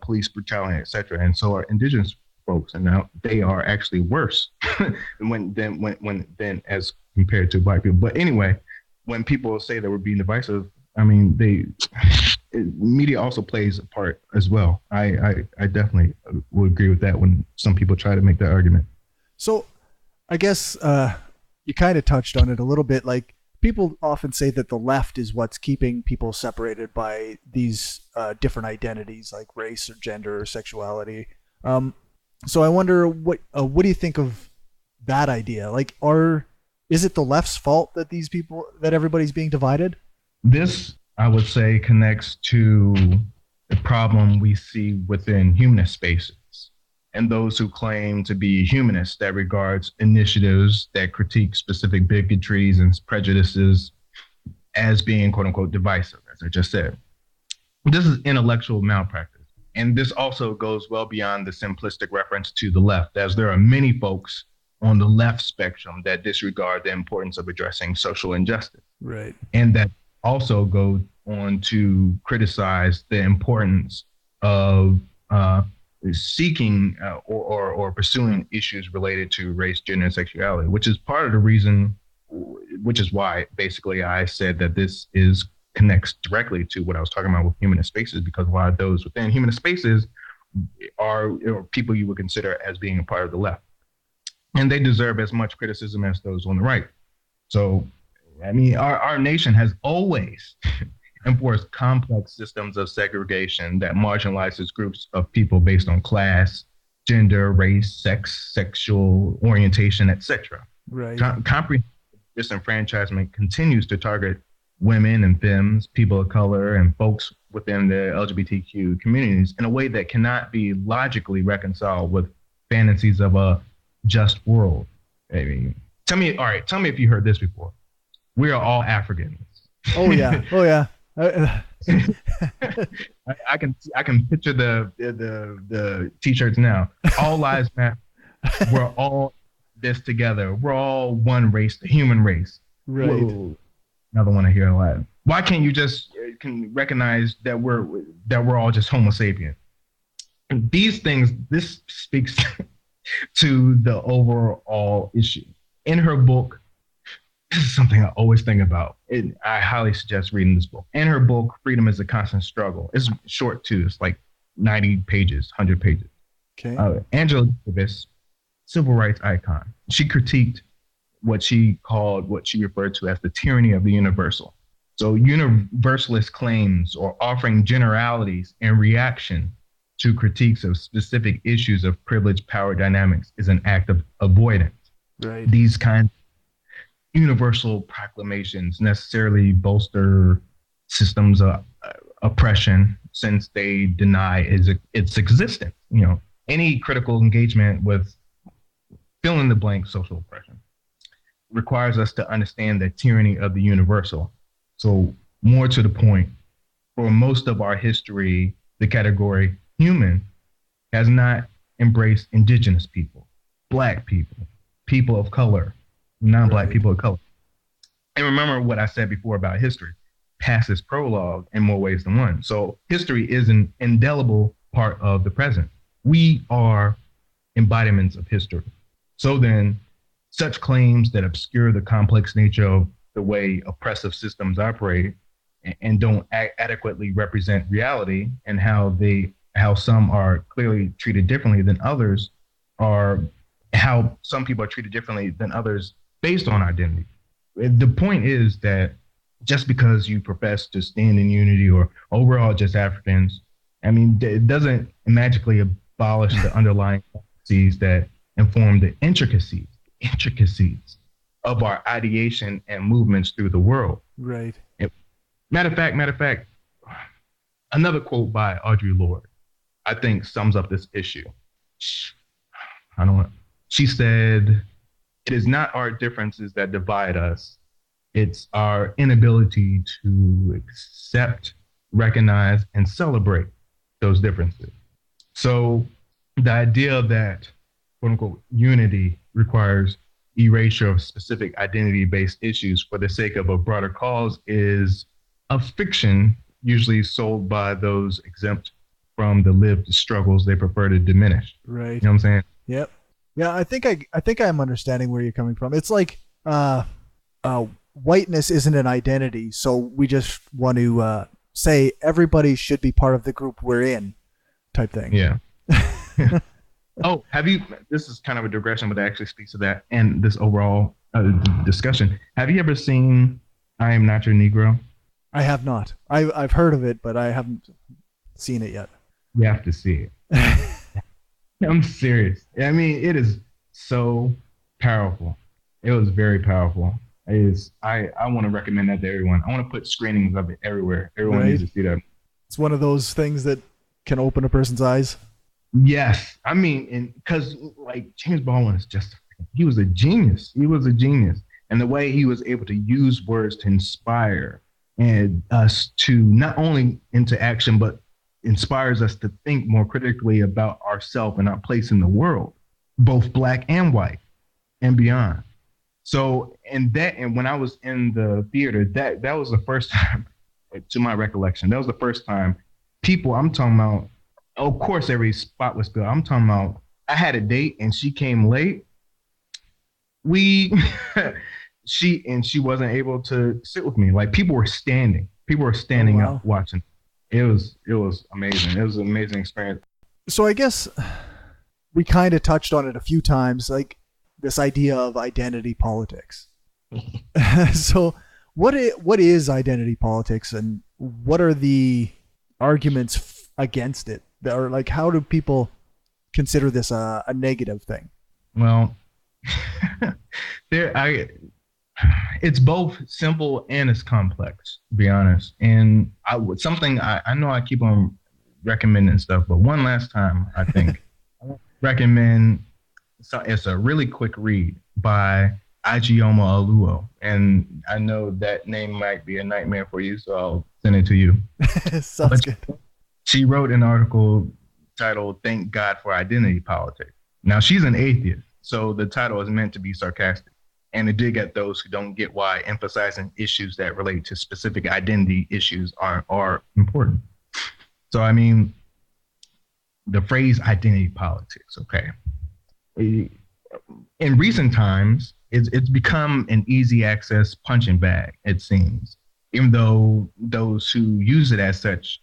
police brutality, et cetera, and so are Indigenous folks, and now they are actually worse than as compared to Black people. But anyway, when people say that we're being divisive, I mean, media also plays a part as well. I definitely would agree with that when some people try to make that argument. So I guess you kind of touched on it a little bit. Like, people often say that the left is what's keeping people separated by these different identities, like race or gender or sexuality. So I wonder, what do you think of that idea? Like, is it the left's fault that everybody's being divided? This, I would say, connects to the problem we see within humanist spaces and those who claim to be humanists that regards initiatives that critique specific bigotries and prejudices as being, quote unquote, divisive, as I just said. This is intellectual malpractice. And this also goes well beyond the simplistic reference to the left, as there are many folks on the left spectrum that disregard the importance of addressing social injustice. Right. And that also go on to criticize the importance of seeking or pursuing issues related to race, gender, and sexuality, which is part of the reason, which is why basically I said that this connects directly to what I was talking about with humanist spaces, because a lot of those within humanist spaces are people you would consider as being a part of the left. And they deserve as much criticism as those on the right. So, I mean, our nation has always enforced complex systems of segregation that marginalizes groups of people based on class, gender, race, sex, sexual orientation, etc. Right. Comprehensive disenfranchisement continues to target women and femmes, people of color, and folks within the LGBTQ communities in a way that cannot be logically reconciled with fantasies of a just world. I mean, tell me if you heard this before. We are all Africans. Oh yeah. Oh yeah. I can picture the t-shirts now. All lives matter. We're all this together. We're all one race, the human race. Right. Whoa. Another one I hear a lot. Why can't you just can recognize that we're all just Homo sapien? And these things, this speaks to the overall issue. In her book, this is something I always think about. I highly suggest reading this book. In her book, Freedom is a Constant Struggle. It's short too. It's like 90 pages, 100 pages. Okay. Angela Davis, civil rights icon. She critiqued what she referred to as the tyranny of the universal. So universalist claims or offering generalities in reaction to critiques of specific issues of privilege power dynamics is an act of avoidance. Right. These kinds of universal proclamations necessarily bolster systems of oppression since they deny its existence. You know, any critical engagement with fill in the blank social oppression requires us to understand the tyranny of the universal. So more to the point, for most of our history, the category human has not embraced indigenous people, Black people, people of color, non-Black people of color. And remember what I said before about history, past is prologue in more ways than one. So history is an indelible part of the present. We are embodiments of history. So then, such claims that obscure the complex nature of the way oppressive systems operate and don't adequately represent reality, and how some are clearly treated differently than others, or how some people are treated differently than others based on identity. The point is that just because you profess to stand in unity or overall just Africans, I mean, it doesn't magically abolish the underlying policies that inform the intricacies of our ideation and movements through the world. Right. Matter of fact, another quote by Audre Lorde, I think sums up this issue. She said, "It is not our differences that divide us. It's our inability to accept, recognize, and celebrate those differences." So the idea that quote unquote unity requires erasure of specific identity-based issues for the sake of a broader cause is a fiction usually sold by those exempt from the lived struggles they prefer to diminish. Right. You know what I'm saying? Yep. Yeah, I think I'm understanding where you're coming from. It's like whiteness isn't an identity, so we just want to say everybody should be part of the group we're in, type thing. Yeah. Oh, this is kind of a digression, but it actually speaks to that and this overall discussion. Have you ever seen I Am Not Your Negro? I have not. I've heard of it, but I haven't seen it yet. You have to see it. I'm serious. I mean, it is so powerful. It was very powerful. I want to recommend that to everyone. I want to put screenings of it everywhere. Everyone needs to see that. It's one of those things that can open a person's eyes. Yes. I mean, because like James Baldwin is he was a genius. He was a genius. And the way he was able to use words to inspire and us to not only into action, but inspires us to think more critically about ourselves and our place in the world, both black and white and beyond. So, and when I was in the theater, that was the first time, to my recollection, that was the first time I'm talking about, of course, every spot was filled. I'm talking about, I had a date and she came late. She wasn't able to sit with me. Like people were standing up watching. It was amazing. It was an amazing experience. So I guess we kind of touched on it a few times, like this idea of identity politics. So what is identity politics, and what are the arguments against it? Or like, how do people consider this a negative thing? Well, it's both simple and it's complex, to be honest. And I know I keep on recommending stuff, but one last time, I think I recommend. It's a really quick read by Ijeoma Oluo, and I know that name might be a nightmare for you, so I'll send it to you. Sounds good. She wrote an article titled "Thank God for Identity Politics." Now she's an atheist, so the title is meant to be sarcastic. And it did get those who don't get why emphasizing issues that relate to specific identity issues are important. So, I mean, the phrase identity politics, okay. In recent times, it's become an easy access punching bag, it seems. Even though those who use it as such,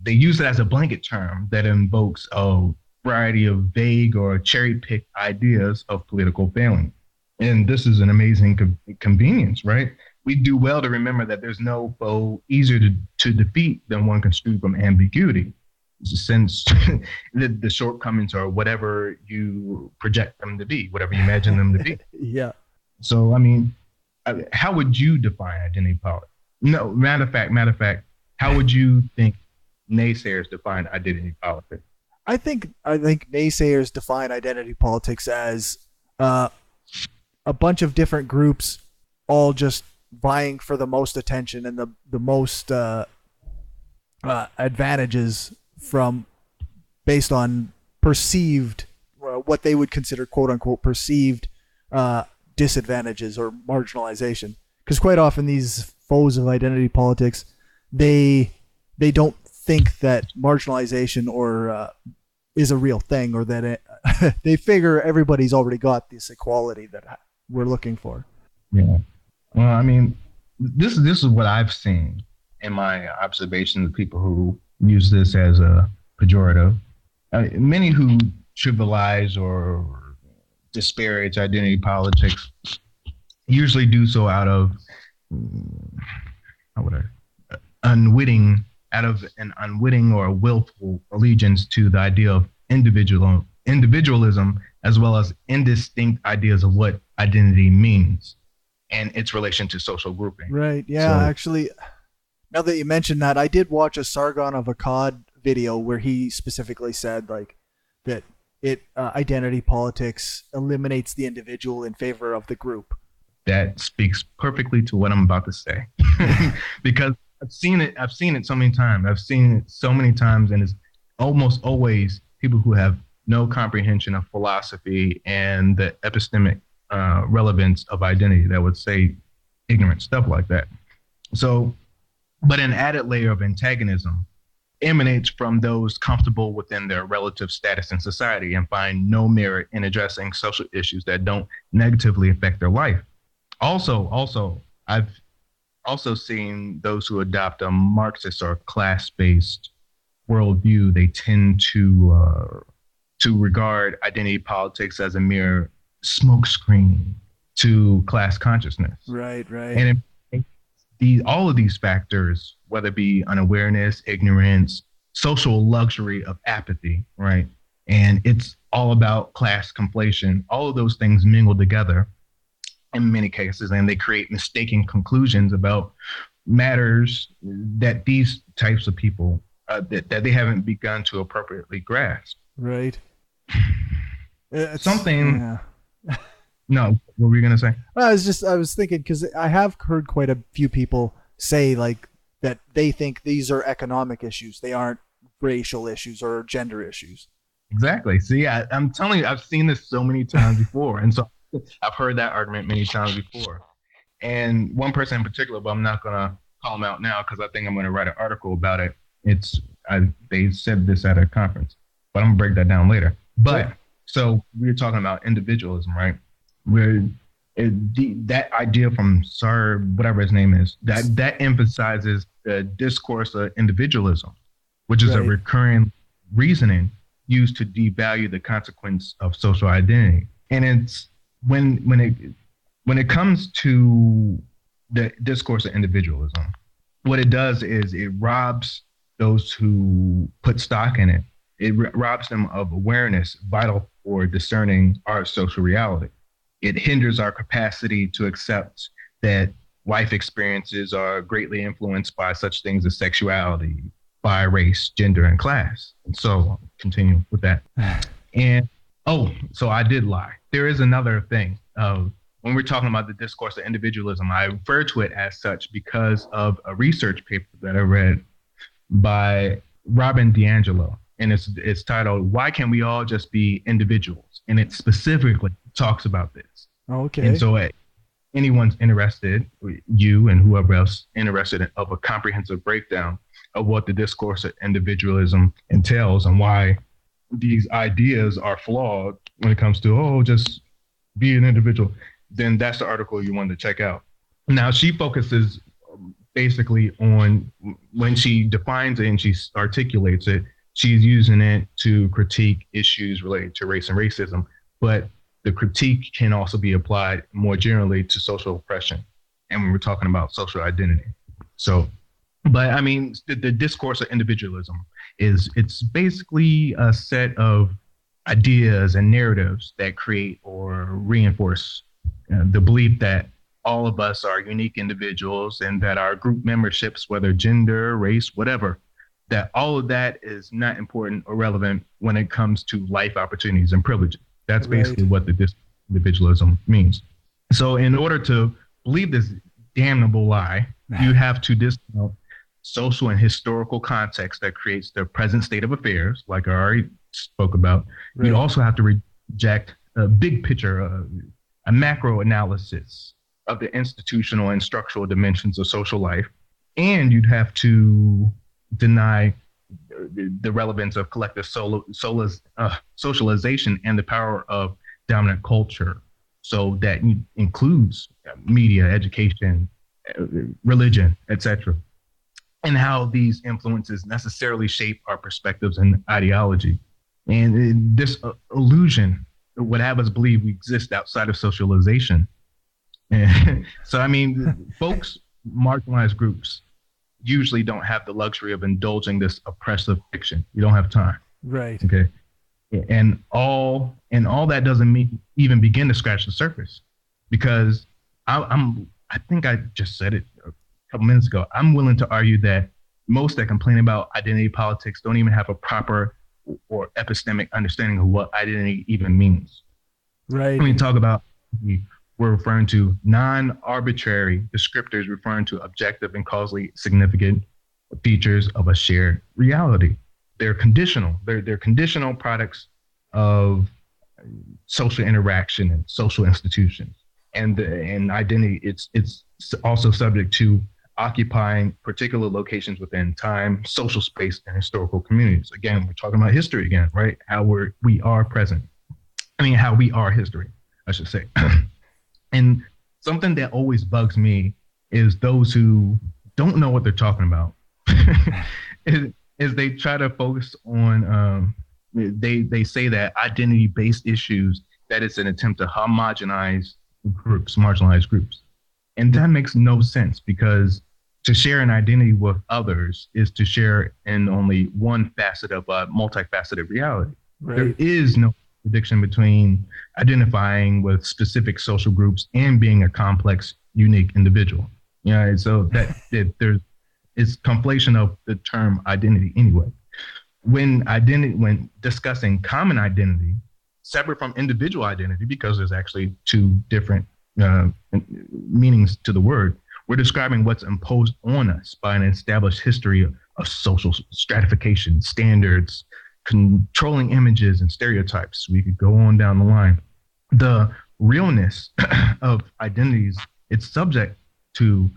they use it as a blanket term that invokes a variety of vague or cherry-picked ideas of political failing. And this is an amazing convenience, right? We do well to remember that there's no foe easier to defeat than one construed from ambiguity, since the shortcomings are whatever you project them to be, whatever you imagine them to be. Yeah. So, I mean, how would you define identity politics? No, matter of fact, how would you think naysayers define identity politics? I think naysayers define identity politics as a bunch of different groups all just vying for the most attention and the most advantages based on perceived, what they would consider quote unquote perceived disadvantages or marginalization. Because quite often these foes of identity politics, they don't think that marginalization or is a real thing, or that they figure everybody's already got this equality that we're looking for. Yeah. Well, I mean, this is what I've seen in my observations of people who use this as a pejorative. Many who trivialize or disparage identity politics usually do so out of unwitting or willful allegiance to the idea of individualism, as well as indistinct ideas of what identity means and its relation to social grouping. Right. Yeah. So, actually, now that you mentioned that, I did watch a Sargon of Akkad video where he specifically said like that identity politics eliminates the individual in favor of the group. That speaks perfectly to what I'm about to say, because I've seen it so many times. And it's almost always people who have no comprehension of philosophy and the epistemic relevance of identity that would say ignorant stuff like that. So, but an added layer of antagonism emanates from those comfortable within their relative status in society and find no merit in addressing social issues that don't negatively affect their life. I've also seen those who adopt a Marxist or class-based worldview. They tend to regard identity politics as a mere smokescreen to class consciousness. Right. And all of these factors, whether it be unawareness, ignorance, social luxury of apathy, right? And it's all about class conflation. All of those things mingle together in many cases, and they create mistaken conclusions about matters that these types of people that they haven't begun to appropriately grasp. Right. Something. Yeah. No, what were you gonna say? I was thinking, because I have heard quite a few people say like that they think these are economic issues. They aren't racial issues or gender issues. Exactly. See, I'm telling you, I've seen this so many times before, and so I've heard that argument many times before. And one person in particular, but I'm not gonna call him out now because I think I'm gonna write an article about it. They said this at a conference, but I'm gonna break that down later. But so we were talking about individualism, right? Where that idea from whatever his name is, that emphasizes the discourse of individualism, which is a recurring reasoning used to devalue the consequence of social identity. And it's when it comes to the discourse of individualism, what it does is it robs those who put stock in it. It robs them of awareness vital for discerning our social reality. It hinders our capacity to accept that life experiences are greatly influenced by such things as sexuality, by race, gender, and class. And so I'll continue with that. And so I did lie. There is another thing. When we're talking about the discourse of individualism, I refer to it as such because of a research paper that I read by Robin DiAngelo. And it's titled, "Why Can't We All Just Be Individuals?" And it specifically talks about this. Okay. And so anyone's interested, you and whoever else interested of a comprehensive breakdown of what the discourse of individualism entails and why these ideas are flawed when it comes to, just be an individual, then that's the article you want to check out. Now, she focuses basically on, when she defines it and she articulates it, she's using it to critique issues related to race and racism, but the critique can also be applied more generally to social oppression. And when we're talking about social identity. So, but I mean, the discourse of individualism it's basically a set of ideas and narratives that create or reinforce the belief that all of us are unique individuals and that our group memberships, whether gender, race, whatever, that all of that is not important or relevant when it comes to life opportunities and privileges. That's basically what the individualism means. So in order to believe this damnable lie, you have to discount social and historical context that creates the present state of affairs, like I already spoke about. You also have to reject a big picture, a macro analysis of the institutional and structural dimensions of social life. And you'd have to deny the relevance of collective socialization and the power of dominant culture. So that includes media, education, religion, etc., and how these influences necessarily shape our perspectives and ideology. And this illusion would have us believe we exist outside of socialization. And so, I mean, folks, marginalized groups usually don't have the luxury of indulging this oppressive fiction. You don't have time. Right. Okay. And all that doesn't even begin to scratch the surface, because I think I just said it a couple minutes ago. I'm willing to argue that most that complain about identity politics don't even have a proper or epistemic understanding of what identity even means. Right. When we talk about, we're referring to non-arbitrary descriptors referring to objective and causally significant features of a shared reality. They're conditional. They're conditional products of social interaction and social institutions. And identity, it's also subject to occupying particular locations within time, social space, and historical communities. Again, we're talking about history again, right? How we are present. How we are history, I should say. And something that always bugs me is those who don't know what they're talking about. is they try to focus on they say that identity-based issues, that it's an attempt to homogenize groups, marginalized groups. And that makes no sense, because to share an identity with others is to share in only one facet of a multifaceted reality. Right. There is no contradiction between identifying with specific social groups and being a complex, unique individual. So that there's it's conflation of the term identity anyway. When discussing common identity, separate from individual identity, because there's actually two different meanings to the word, we're describing what's imposed on us by an established history of social stratification, standards, controlling images, and stereotypes. We could go on down the line. The realness of identities, it's subject to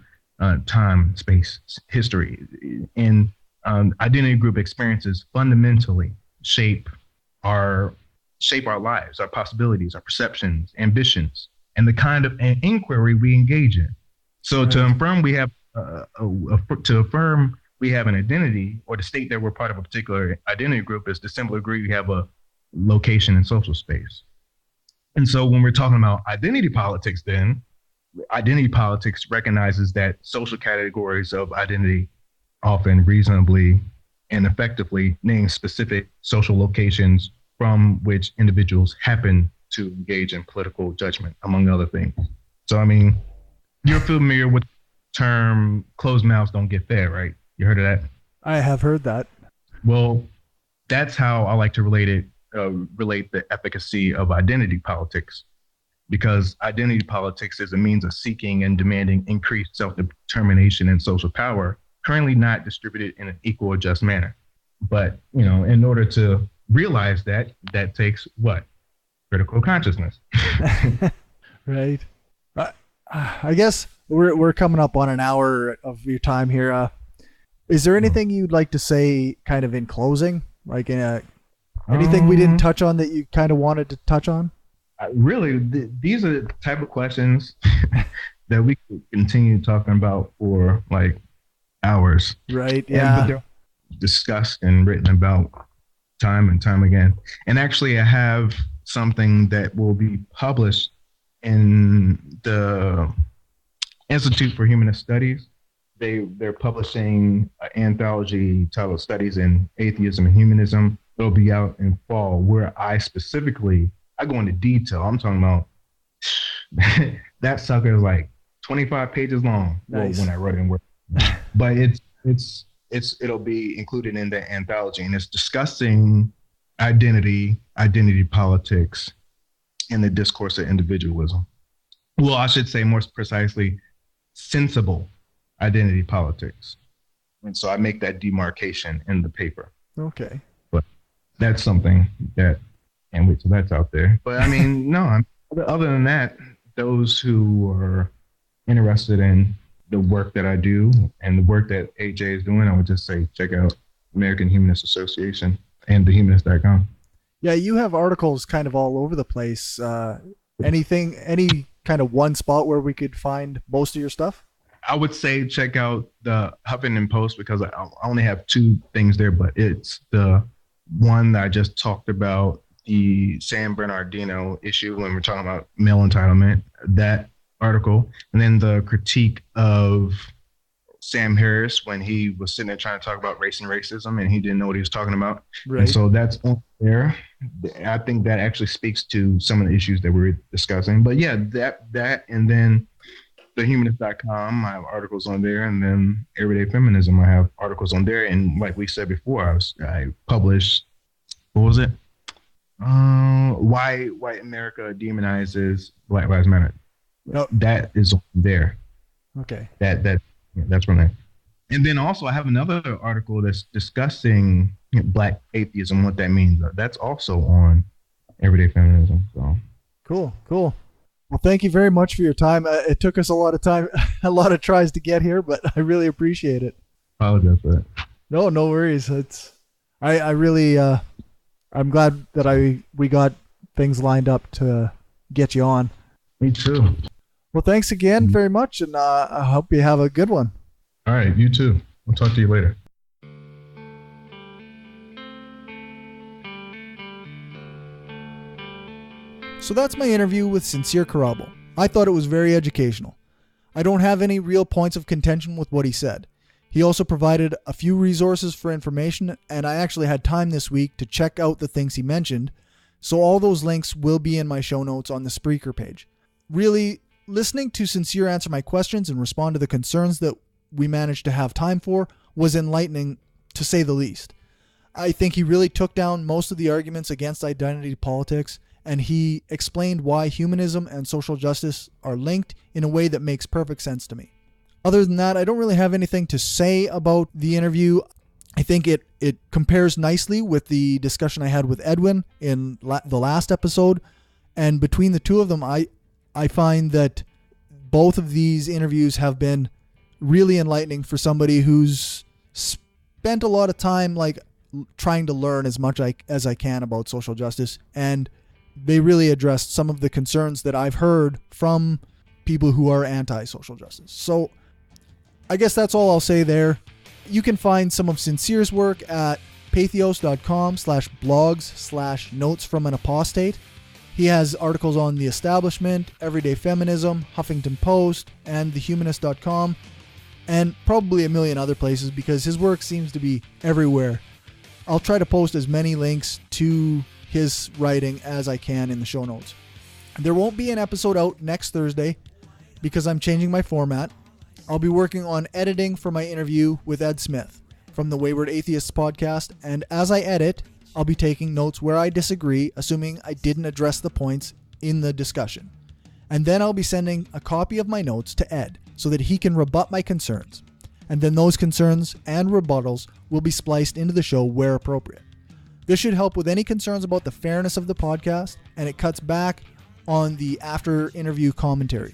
time, space, history, and identity group experiences fundamentally shape our lives, our possibilities, our perceptions, ambitions, and the kind of inquiry we engage in. So to affirm we have an identity, or to state that we're part of a particular identity group, is to simply agree we have a location in social space. And so when we're talking about identity politics, then identity politics recognizes that social categories of identity often reasonably and effectively name specific social locations from which individuals happen to engage in political judgment, among other things. So, you're familiar with the term closed mouths don't get fed, right? You heard of that? I have heard that. Well, that's how I like to relate the efficacy of identity politics, because identity politics is a means of seeking and demanding increased self-determination and social power, currently not distributed in an equal or just manner. But, in order to realize that takes what? Critical consciousness. Right. I guess we're coming up on an hour of your time here. Is there anything you'd like to say kind of in closing? Like anything we didn't touch on that you kind of wanted to touch on? Really, these are the type of questions that we could continue talking about for like hours. Right, yeah. But they're discussed and written about time and time again. And actually, I have something that will be published in the Institute for Humanist Studies. They're publishing an anthology titled Studies in Atheism and Humanism. It'll be out in fall, where I go into detail. I'm talking about that sucker is like 25 pages long. Nice. When I wrote it, but it'll be included in the anthology, and it's discussing identity politics, and the discourse of individualism. Well, I should say more precisely, sensible identity politics. And so I make that demarcation in the paper. Okay. But that's something that, and wait till that's out there. But no, other than that, those who are interested in the work that I do and the work that AJ is doing, I would just say check out American Humanist Association and thehumanist.com. Yeah, you have articles kind of all over the place. Any kind of one spot where we could find most of your stuff? I would say check out the Huffington Post, because I only have two things there, but it's the one that I just talked about, the San Bernardino issue when we're talking about male entitlement, that article, and then the critique of Sam Harris when he was sitting there trying to talk about race and racism and he didn't know what he was talking about. Right. And so that's on there. I think that actually speaks to some of the issues that we're discussing. But yeah, that and then thehumanist.com, I have articles on there, and then Everyday Feminism, I have articles on there. And like we said before, I published, what was it? Why White America Demonizes Black Lives Matter. Oh. That is there. Okay. That's from there. And then also I have another article that's discussing Black atheism, what that means. That's also on everyday feminism. So Cool. Well, thank you very much for your time. It took us a lot of time, a lot of tries to get here, but I really appreciate it. apologize for that. No worries. I really, I'm glad that we got things lined up to get you on. Me too. Well, thanks again very much, and I hope you have a good one. All right, you too. We'll talk to you later. So that's my interview with Sincere Kirabo. I thought it was very educational. I don't have any real points of contention with what he said. He also provided a few resources for information, and I actually had time this week to check out the things he mentioned, so all those links will be in my show notes on the Spreaker page. Really, listening to Sincere answer my questions and respond to the concerns that we managed to have time for was enlightening, to say the least. I think he really took down most of the arguments against identity politics, and he explained why humanism and social justice are linked in a way that makes perfect sense to me. Other than that, I don't really have anything to say about the interview. I think it compares nicely with the discussion I had with Edwin in the last episode, and between the two of them, I find that both of these interviews have been really enlightening for somebody who's spent a lot of time trying to learn as much as I can about social justice, and they really addressed some of the concerns that I've heard from people who are anti-social justice. So I guess that's all I'll say there. You can find some of Sincere's work at pathos.com/blogs/notes from an apostate. He has articles on The Establishment, Everyday Feminism, Huffington Post, and thehumanist.com, and probably a million other places because his work seems to be everywhere. I'll try to post as many links to his writing as I can in the show notes. There won't be an episode out next Thursday because I'm changing my format. I'll be working on editing for my interview with Ed Smith from the Wayward Atheists podcast, and as I edit, I'll be taking notes where I disagree, assuming I didn't address the points in the discussion. And then I'll be sending a copy of my notes to Ed so that he can rebut my concerns. And then those concerns and rebuttals will be spliced into the show where appropriate. This should help with any concerns about the fairness of the podcast, and it cuts back on the after-interview commentary.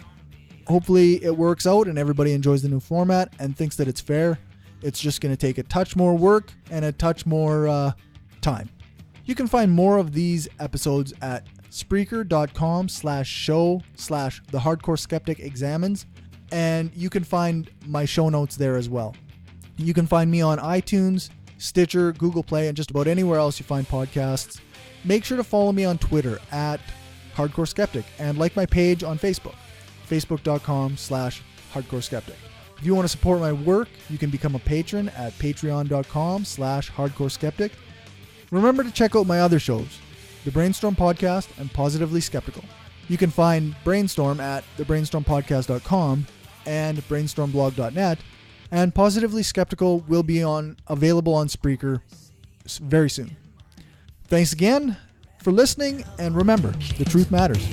Hopefully it works out and everybody enjoys the new format and thinks that it's fair. It's just going to take a touch more work and a touch more time. You can find more of these episodes at Spreaker.com/show/The Hardcore Skeptic Examines, and you can find my show notes there as well. You can find me on iTunes, Stitcher, Google Play, and just about anywhere else you find podcasts. Make sure to follow me on Twitter at Hardcore Skeptic and like my page on Facebook, facebook.com/Hardcore Skeptic. If you want to support my work, you can become a patron at patreon.com/Hardcore Skeptic. Remember to check out my other shows, the Brainstorm Podcast and Positively Skeptical. You can find Brainstorm at thebrainstormpodcast.com and brainstormblog.net. And Positively Skeptical will be available on Spreaker very soon. Thanks again for listening, and remember, the truth matters.